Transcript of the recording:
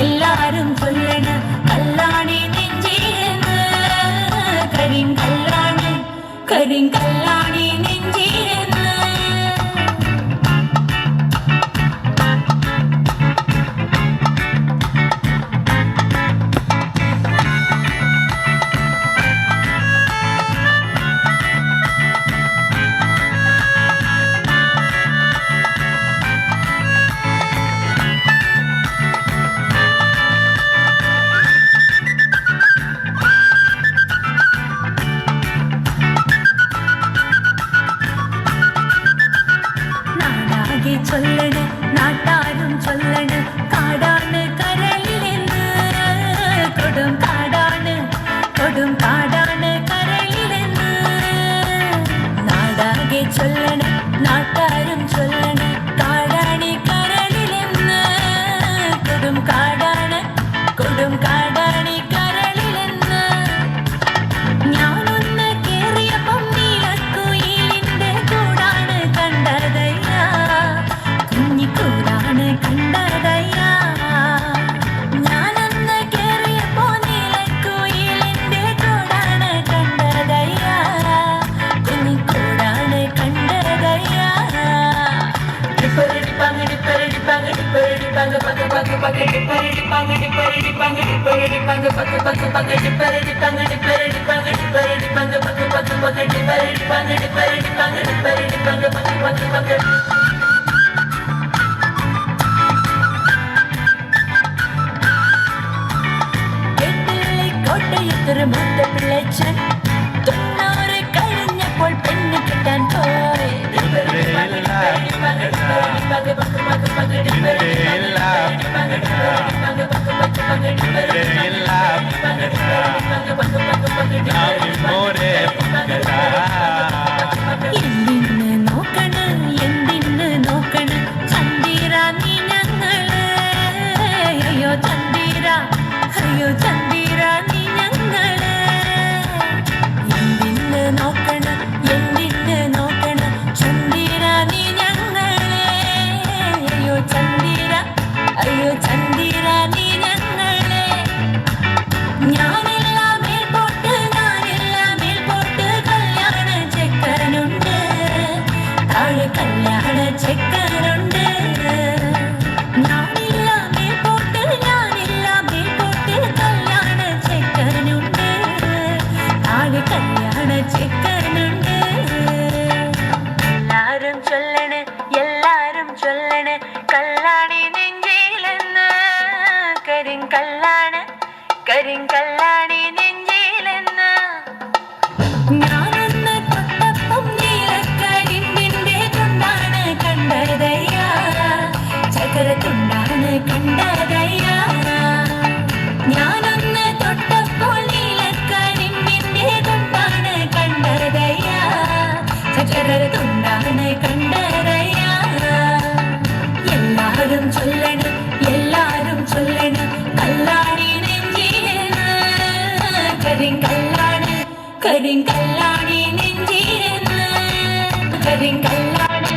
எல்லாரும் சொல்லன கல்லாணி நெஞ்சீரன்னு கரிங்கல்லாணி நெஞ்சீரன்னு சொல்லன நாட்டாரும் சொல்லன காடான கரையிலிருந்து கொடும் காடான கரையிலிருந்து நாடாகே சொல்லன நாட்டாரும் சொல்லன காடானி கரையிலிருந்து கொடும் காடானி കരളിലെന്ന് ഞാനൊന്ന് കേറിയപ്പം നീലക്കുയിലിന്റെ കൂടാണ് കണ്ടതയ്യ കുഞ്ഞിക്കൂടാണ് കണ്ടതയ്യ ഞാനൊന്ന് കേറിയപ്പോ നീലക്കുയിലിന്റെ കൂടാണ് കണ്ടതയ്യ കുഞ്ഞിക്കൂടാണ് കണ്ടതയ്യ കോട്ടയത്തൊരു മൂത്ത പിള്ളേച്ചൻ 90 കഴിഞ്ഞപ്പോൾ പെണ്ണ് കിട്ടാൻ പോയി എന്തിന്ന് നോക്കണ് ചന്ദിര നീ ഞങ്ങള് അയ്യോ ചന്ദിര നീ ഞങ്ങള് എന്തിന്ന് നോക്കണ് ചന്ദിര നീ ഞങ്ങള് അയ്യോ ചന്ദിര നീ ഞങ്ങള് ഞാനില്ല മേൽപോട്ട് കല്യാണ ചെക്കനുണ്ട് താഴെ കല്യാണ ചെക്കനുണ്ട് ഞാനില്ല മേൽപോട്ട് കല്യാണ ചെക്കനുണ്ട് താഴെ കല്യാണ ചെക്കനുണ്ട് എല്ലാരും ചൊല്ലണ് കല്ലാണി നെഞ്ചിലെന്ന് കരിങ്കല്ലാണി നെഞ്ചിലെന്ന് ഞാനൊന്ന് തൊട്ടപ്പം നീലക്കരിമ്പിന്റെ കൊണ്ടാണ് കണ്ടതയ്യ ചകരത്തുണ്ടാണ് കണ്ടതയ്യ ഞാനൊന്ന് തൊട്ടപ്പോൾ നീലക്കരിമ്പിന്റെ കൊണ്ടാണ് കണ്ടതയ്യ ചകരത്തുണ്ടാണ് കണ്ടതയ്യ എല്ലാരും ചൊല്ലണ് കല്ലാണി നെഞ്ചിലെന്ന് കരിങ്കല്ലാണി നെഞ്ചിലെന്ന് കരിങ്കല്ലാണി